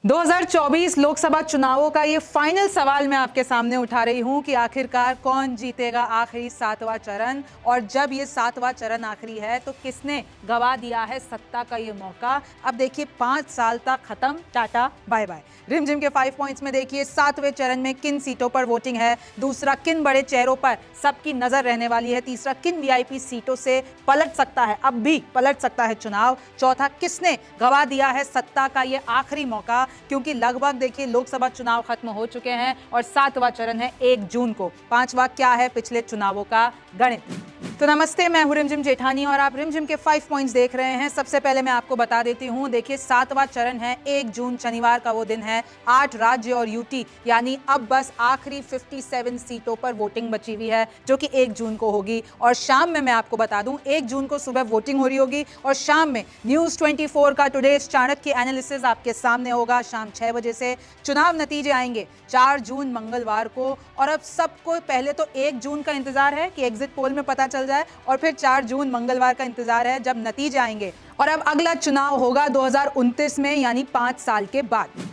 2024 लोकसभा चुनावों का ये फाइनल सवाल मैं आपके सामने उठा रही हूं कि आखिरकार कौन जीतेगा आखिरी 7वां चरण। और जब ये 7वां चरण आखिरी है तो किसने गवा दिया है सत्ता का ये मौका। अब देखिए 5 साल तक खत्म, टाटा बाय बाय। रिमझिम के 5 पॉइंट्स में देखिए 7वें चरण में किन सीटों पर वोटिंग है, दूसरा किन बड़े चेहरों पर सबकी नजर रहने वाली है, तीसरा किन वीआईपी सीटों से पलट सकता है, अब भी पलट सकता है चुनाव, चौथा किसने गवा दिया है सत्ता का ये आखिरी मौका, क्योंकि लगभग देखिए लोकसभा चुनाव खत्म हो चुके हैं और 7वां चरण है 1 जून को। 5वां क्या है पिछले चुनावों का गणित। तो नमस्ते, मैं हूं रिमझिम जेठानी और आप रिमझिम के 5 पॉइंट्स देख रहे हैं। सबसे पहले मैं आपको बता देती हूं, देखिए 7वां चरण है 1 जून, शनिवार का वो दिन है। 8 राज्य और यूटी, यानी अब बस आखिरी 57 सीटों पर वोटिंग बची हुई है जो कि 1 जून को होगी। और शाम में मैं आपको बता दूं 1 जून को सुबह वोटिंग हो रही होगी और शाम में न्यूज 24 का टुडेज चाणक्य एनालिसिस आपके सामने होगा शाम 6 बजे से। चुनाव नतीजे आएंगे 4 जून मंगलवार को। और अब सबको पहले तो 1 जून का इंतजार है कि एग्जिट पोल में पता चल जाए, और फिर 4 जून मंगलवार का इंतजार है जब नतीजे आएंगे। और अब अगला चुनाव होगा 2029 में, यानी 5 साल के बाद।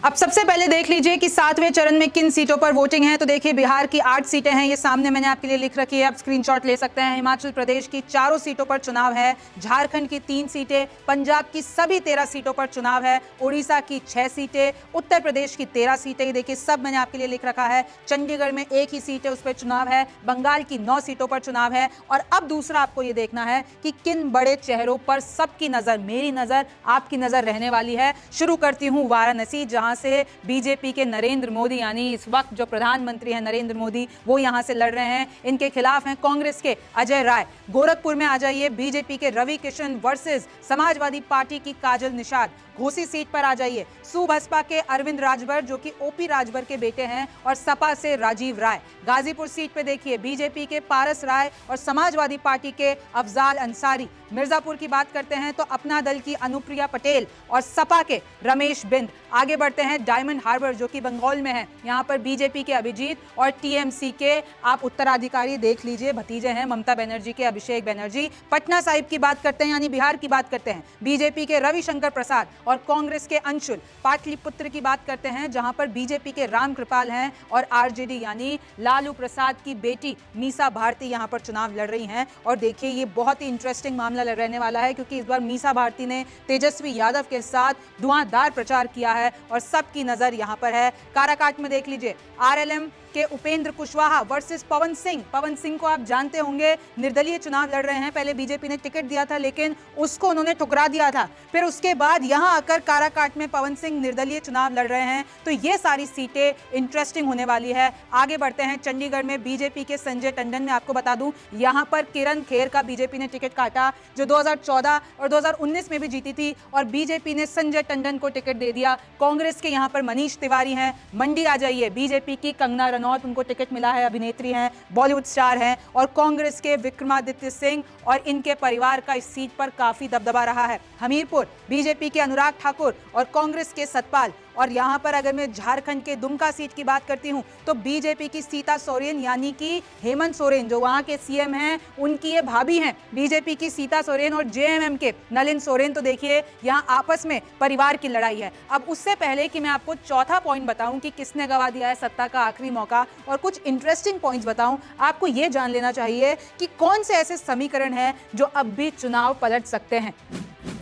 अब सबसे पहले देख लीजिए कि 7वें चरण में किन सीटों पर वोटिंग है। तो देखिए बिहार की 8 सीटें हैं, ये सामने मैंने आपके लिए लिख रखी है, आप स्क्रीनशॉट ले सकते हैं। हिमाचल प्रदेश की 4 सीटों पर चुनाव है, झारखंड की 3 सीटें, पंजाब की सभी 13 सीटों पर चुनाव है, उड़ीसा की 6 सीटें, उत्तर प्रदेश की 13 सीटें, देखिए सब मैंने आपके लिए लिख रखा है। चंडीगढ़ में 1 ही सीट है, उस पर चुनाव है। बंगाल की 9 सीटों पर चुनाव है। और अब दूसरा आपको ये देखना है कि किन बड़े चेहरों पर सबकी नजर, मेरी नजर, आपकी नजर रहने वाली है। शुरू करती हूं वाराणसी, जहां से बीजेपी के नरेंद्र मोदी, यानी इस वक्त जो प्रधानमंत्री हैं नरेंद्र मोदी, वो यहां से लड़ रहे हैं। इनके खिलाफ हैं कांग्रेस के अजय राय। गोरखपुर में आ जाइए, बीजेपी के रवि किशन वर्सेस समाजवादी पार्टी की काजल निषाद। घोसी सीट पर आ जाइए, सुबसपा के अरविंद राजभर जो कि ओपी राजभर के बेटे हैं, और सपा से राजीव राय। गाजीपुर सीट पे देखिए बीजेपी के पारस राय और समाजवादी पार्टी के अफजाल अंसारी। मिर्जापुर की बात करते हैं तो अपना दल की अनुप्रिया पटेल और सपा के रमेश बिंद। आगे बढ़ते हैं डायमंड हार्बर जो कि बंगाल में है, यहाँ पर बीजेपी के अभिजीत और टीएमसी के आप उत्तराधिकारी देख लीजिए, भतीजे हैं ममता बनर्जी के, अभिषेक बनर्जी। पटना साहिब की बात करते हैं, यानी बिहार की बात करते हैं, बीजेपी के रविशंकर प्रसाद और कांग्रेस के अंशुल। पाटलिपुत्र की बात करते हैं जहां पर बीजेपी के राम कृपाल हैं और आरजेडी यानी लालू प्रसाद की बेटी मीसा भारती यहां पर चुनाव लड़ रही हैं। और देखिए ये बहुत ही इंटरेस्टिंग मामला रहने वाला है, क्योंकि इस बार मीसा भारती ने तेजस्वी यादव के साथ धुआंधार प्रचार किया है और सबकी नजर यहां पर है। काराकाट में देख लीजिए आरएलएम के उपेंद्र कुशवाहा वर्सेस पवन सिंह। पवन सिंह को आप जानते होंगे, निर्दलीय चुनाव लड़ रहे हैं। पहले बीजेपी ने टिकट दिया था लेकिन उसको उन्होंने ठुकरा दिया था, फिर उसके बाद यहां आकर काराकाट में पवन सिंह निर्दलीय चुनाव लड़ रहे हैं। तो ये सारी सीटें इंटरेस्टिंग होने वाली है। आगे बढ़ते हैं चंडीगढ़ में बीजेपी के संजय टंडन। में आपको बता दूं यहां पर किरण खेर का बीजेपी ने टिकट काटा, जो 2014 और 2019 में भी जीती थी, और बीजेपी ने संजय टंडन को टिकट दे दिया। कांग्रेस के यहां पर मनीष तिवारी हैं। मंडी आ जाइए, बीजेपी की कंगना रनौत, उनको टिकट मिला है, अभिनेत्री हैं, बॉलीवुड स्टार हैं। और कांग्रेस के विक्रमादित्य सिंह और इनके परिवार का इस सीट पर काफी दबदबा रहा है। हमीरपुर बीजेपी के अनुराग ठाकुर और कांग्रेस के सतपाल। और यहां पर अगर मैं झारखंड के दुमका सीट की बात करती हूं तो बीजेपी की सीता सोरेन, यानी कि हेमंत सोरेन जो वहां के सीएम हैं, उनकी ये भाभी हैं बीजेपी की सीता सोरेन, और जेएमएम के नलिन सोरेन। तो देखिए यहां आपस में परिवार की लड़ाई है। अब उससे पहले कि मैं आपको चौथा पॉइंट बताऊं कि किसने गवा दिया है सत्ता का आखिरी मौका और कुछ इंटरेस्टिंग पॉइंट्स बताऊं, आपको यह जान लेना चाहिए कि कौन से ऐसे समीकरण हैं जो अब भी चुनाव पलट सकते हैं।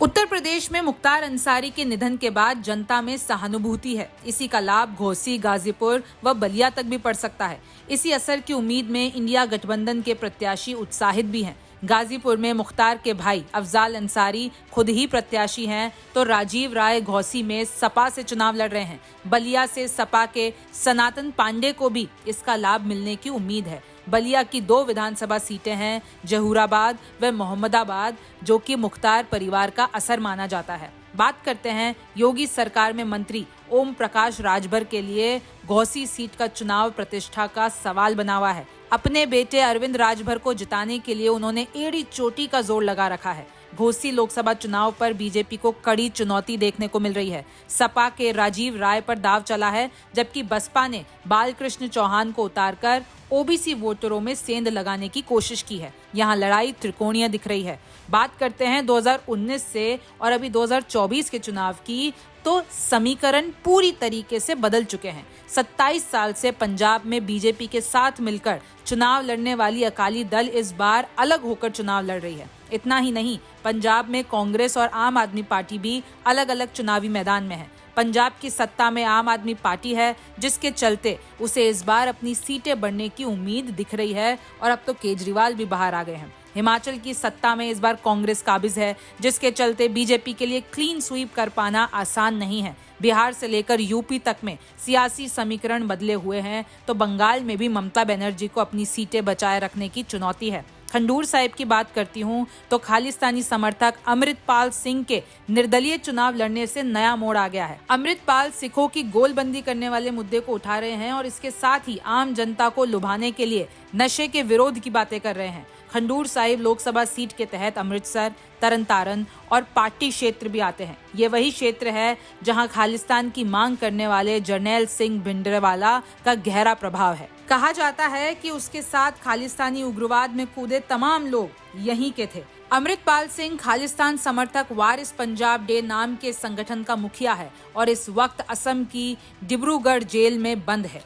उत्तर प्रदेश में मुख्तार अंसारी के निधन के बाद जनता में सहानुभूति है। इसी का लाभ घोसी, गाजीपुर व बलिया तक भी पड़ सकता है। इसी असर की उम्मीद में इंडिया गठबंधन के प्रत्याशी उत्साहित भी हैं। गाजीपुर में मुख्तार के भाई अफजाल अंसारी खुद ही प्रत्याशी हैं, तो राजीव राय घोसी में सपा से चुनाव लड़ रहे हैं। बलिया से सपा के सनातन पांडे को भी इसका लाभ मिलने की उम्मीद है। बलिया की 2 विधानसभा सीटें हैं, जहूराबाद व मोहम्मदाबाद, जो कि मुख्तार परिवार का असर माना जाता है। बात करते हैं योगी सरकार में मंत्री ओम प्रकाश राजभर के लिए घोसी सीट का चुनाव प्रतिष्ठा का सवाल बना हुआ है। अपने बेटे अरविंद राजभर को जिताने के लिए उन्होंने एड़ी चोटी का जोर लगा रखा है। घोसी लोकसभा चुनाव पर बीजेपी को कड़ी चुनौती देखने को मिल रही है। सपा के राजीव राय पर दाव चला है, जबकि बसपा ने बालकृष्ण चौहान को उतारकर ओबीसी वोटरों में सेंध लगाने की कोशिश की है। यहाँ लड़ाई त्रिकोणीय दिख रही है। बात करते हैं 2019 से और अभी 2024 के चुनाव की, तो समीकरण पूरी तरीके से बदल चुके हैं। 27 साल से पंजाब में बीजेपी के साथ मिलकर चुनाव लड़ने वाली अकाली दल इस बार अलग होकर चुनाव लड़ रही है। इतना ही नहीं, पंजाब में कांग्रेस और आम आदमी पार्टी भी अलग अलग चुनावी मैदान में है। पंजाब की सत्ता में आम आदमी पार्टी है, जिसके चलते उसे इस बार अपनी सीटें बढ़ने की उम्मीद दिख रही है और अब तो केजरीवाल भी बाहर आ गए हैं। हिमाचल की सत्ता में इस बार कांग्रेस काबिज है, जिसके चलते बीजेपी के लिए क्लीन स्वीप कर पाना आसान नहीं है। बिहार से लेकर यूपी तक में सियासी समीकरण बदले हुए हैं, तो बंगाल में भी ममता बनर्जी को अपनी सीटें बचाए रखने की चुनौती है। खंडूर साहिब की बात करती हूँ तो खालिस्तानी समर्थक अमृतपाल सिंह के निर्दलीय चुनाव लड़ने से नया मोड़ आ गया है। अमृतपाल सिखों की गोलबंदी करने वाले मुद्दे को उठा रहे हैं और इसके साथ ही आम जनता को लुभाने के लिए नशे के विरोध की बातें कर रहे हैं। खंडूर साहिब लोकसभा सीट के तहत अमृतसर, तरनतारन और पाटी क्षेत्र भी आते हैं। ये वही क्षेत्र है जहां खालिस्तान की मांग करने वाले जरनैल सिंह भिंडरवाला का गहरा प्रभाव है। कहा जाता है कि उसके साथ खालिस्तानी उग्रवाद में कूदे तमाम लोग यहीं के थे। अमृतपाल सिंह खालिस्तान समर्थक वारिस पंजाब डे नाम के संगठन का मुखिया है और इस वक्त असम की डिब्रूगढ़ जेल में बंद है।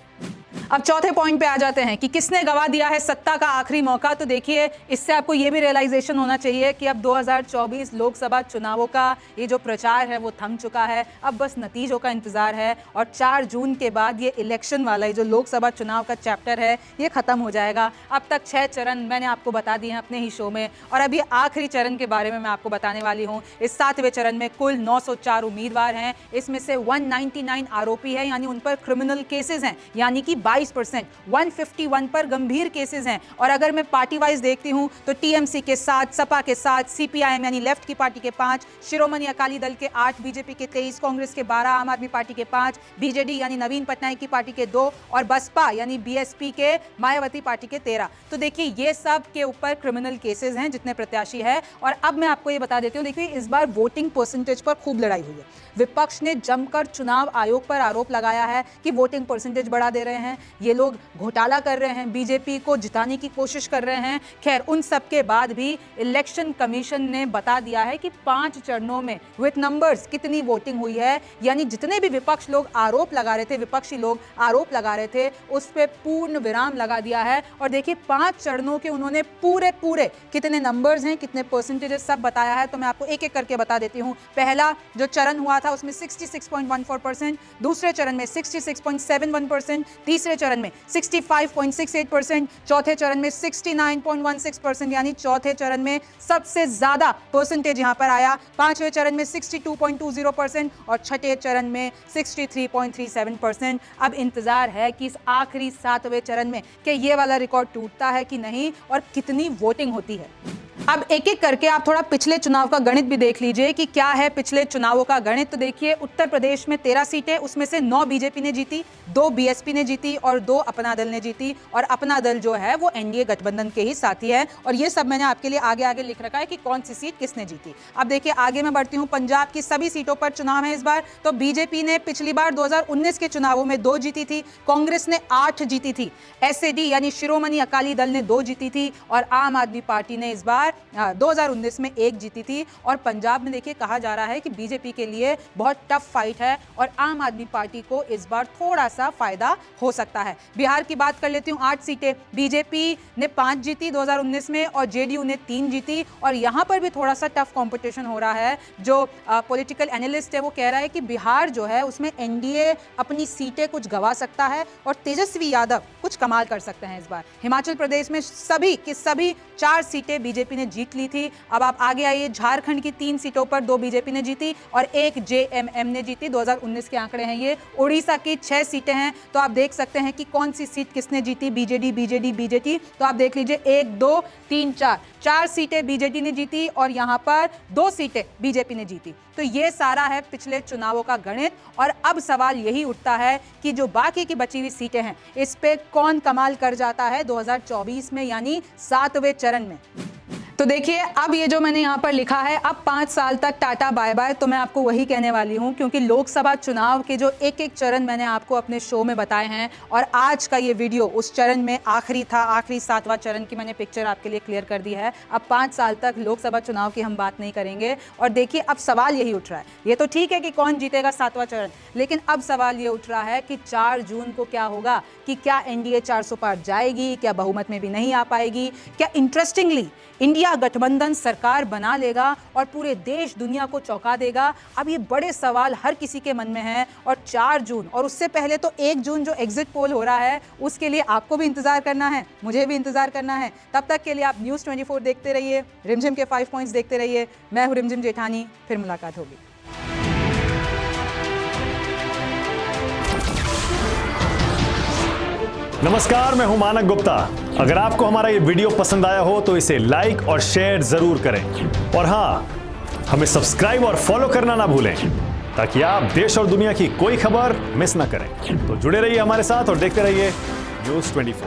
अब चौथे पॉइंट पे आ जाते हैं कि किसने गवा दिया है सत्ता का आखिरी मौका। तो देखिए, इससे आपको ये भी रियलाइजेशन होना चाहिए कि अब 2024 लोकसभा चुनावों का ये जो प्रचार है वो थम चुका है। अब बस नतीजों का इंतजार है और 4 जून के बाद ये इलेक्शन वाला ये जो लोकसभा चुनाव का चैप्टर है ये खत्म हो जाएगा। अब तक 6 चरण मैंने आपको बता दिए हैं अपने ही शो में और अभी आखिरी चरण के बारे में मैं आपको बताने वाली हूँ। इस 7वें चरण में कुल 904 उम्मीदवार हैं। इसमें से 199 आरोपी है, यानी उन पर क्रिमिनल केसेस हैं, यानी कि 22%। 151 पर गंभीर केसेस हैं। और अगर मैं पार्टी वाइज देखती हूं तो टीएमसी के 7, सपा के 7, सीपीआईएम यानी लेफ्ट की पार्टी के 5, शिरोमणि अकाली दल के 8, बीजेपी के 23, कांग्रेस के 12, आम आदमी पार्टी के 5, बीजेडी यानी नवीन पटनायक की पार्टी के 2 और बसपा यानी बीएसपी के मायावती पार्टी के 13। तो देखिए, ये सब के ऊपर क्रिमिनल केसेस हैं जितने प्रत्याशी है। और अब मैं आपको ये बता देती हूँ, देखिए इस बार वोटिंग परसेंटेज पर खूब लड़ाई हुई है। विपक्ष ने जमकर चुनाव आयोग पर आरोप लगाया है कि वोटिंग परसेंटेज बढ़ा दे रहे हैं, ये लोग घोटाला कर रहे हैं, बीजेपी को जिताने की कोशिश कर रहे हैं। खैर, उन सब के बाद भी इलेक्शन कमीशन ने बता दिया है कि 5 चरणों में विथ नंबर्स कितनी वोटिंग हुई है, यानी जितने भी विपक्ष लोग आरोप लगा रहे थे, विपक्षी लोग आरोप लगा रहे थे, उस पे पूर्ण विराम लगा दिया है। और देखिए, 5 चरणों के उन्होंने पूरे कितने नंबर्स हैं, कितने परसेंटेजेस सब बताया है। तो मैं आपको एक एक करके बता देती हूँ। पहला जो चरण हुआ था उसमें 66.14%, दूसरे चरण में 66.71%, तीसरे चरण में 65.68%, चौथे चरण में 69.16%, यानी चौथे चरण में सबसे ज्यादा परसेंटेज यहां पर आया। पांचवें चरण में 62.20% और छठे चरण में 63.37%। अब इंतजार है कि इस आखिरी 7वें चरण में कि ये वाला रिकॉर्ड टूटता है कि नहीं और कितनी वोटिंग होती है। अब एक एक करके आप थोड़ा पिछले चुनाव का गणित भी देख लीजिए कि क्या है पिछले चुनावों का गणित। तो देखिए, उत्तर प्रदेश में 13 सीटें, उसमें से 9 बीजेपी ने जीती, 2 बीएसपी ने जीती और 2 अपना दल ने जीती। और अपना दल जो है वो एनडीए गठबंधन के ही साथी है। और ये सब मैंने आपके लिए आगे आगे लिख रखा है कि कौन सी सीट किसने जीती। अब देखिए, आगे मैं बढ़ती हूँ। पंजाब की सभी सीटों पर चुनाव है इस बार। तो बीजेपी ने पिछली बार 2019 के चुनावों में 2 जीती थी, कांग्रेस ने 8 जीती थी, एसएडी यानी शिरोमणि अकाली दल ने 2 जीती थी और आम आदमी पार्टी ने इस बार 2019 में 1 जीती थी। और पंजाब में देखिए, कहा जा रहा है कि बीजेपी के लिए बहुत टफ फाइट है और आम आदमी पार्टी को इस बार थोड़ा सा फायदा हो सकता है। बिहार की बात कर लेती हूँ। 8 सीटें, बीजेपी ने 5 जीती 2019 में और जेडीयू ने 3 जीती। और यहाँ पर भी थोड़ा सा टफ कंपटीशन हो रहा है। जो पॉलिटिकल एनालिस्ट है वो कह रहा है कि बिहार जो है उसमें एनडीए अपनी सीटें कुछ गवा सकता है और तेजस्वी यादव कुछ कमाल कर सकते हैं इस बार। हिमाचल प्रदेश में सभी 4 सीटें बीजेपी ने जीत ली थी। अब आप आगे आइए, झारखंड की 3 सीटों पर 2 बीजेपी ने जीती और 1 जेएमएम ने जीती। 2019 के आंकड़े हैं ये। उड़ीसा की 6 सीटें हैं। तो आप देख सकते हैं कि कौन सी सीट किसने जीती, बीजेडी। तो आप देख लीजिए, 1 2 3 4 सीटें बीजेडी ने जीती और यहां पर 2 सीटें बीजेपी ने जीती। तो ये सारा है पिछले चुनावों का गणित। और अब सवाल यही उठता है कि जो बाकी की बची हुई सीटें हैं, इस पे कौन कमाल कर जाता है 2024 में, यानी 7वें चरण में। तो देखिए, अब ये जो मैंने यहाँ पर लिखा है, अब 5 साल तक टाटा बाय बाय, तो मैं आपको वही कहने वाली हूँ, क्योंकि लोकसभा चुनाव के जो एक एक चरण मैंने आपको अपने शो में बताए हैं और आज का ये वीडियो उस चरण में आखिरी था, आखिरी 7वां चरण की मैंने पिक्चर आपके लिए क्लियर कर दी है। अब 5 साल तक लोकसभा चुनाव की हम बात नहीं करेंगे। और देखिए, अब सवाल यही उठ रहा है, ये तो ठीक है कि कौन जीतेगा 7वां चरण, लेकिन अब सवाल ये उठ रहा है कि 4 जून को क्या होगा, कि क्या एनडीए 400 पार जाएगी, क्या बहुमत में भी नहीं आ पाएगी, क्या इंटरेस्टिंगली इंडिया गठबंधन सरकार बना लेगा और पूरे देश दुनिया को चौंका देगा। अब ये बड़े सवाल हर किसी के मन में हैं और 4 जून और उससे पहले तो 1 जून जो एग्जिट पोल हो रहा है, उसके लिए आपको भी इंतजार करना है, मुझे भी इंतजार करना है। तब तक के लिए आप न्यूज़ 24 देखते रहिए, रिमझिम के 5 पॉइंट्स देखते रहिए। मैं हूँ रिमझिम जेठानी, फिर मुलाकात होगी। नमस्कार, मैं हूं मानक गुप्ता। अगर आपको हमारा ये वीडियो पसंद आया हो तो इसे लाइक और शेयर जरूर करें और हाँ, हमें सब्सक्राइब और फॉलो करना ना भूलें ताकि आप देश और दुनिया की कोई खबर मिस ना करें। तो जुड़े रहिए हमारे साथ और देखते रहिए न्यूज़ 24।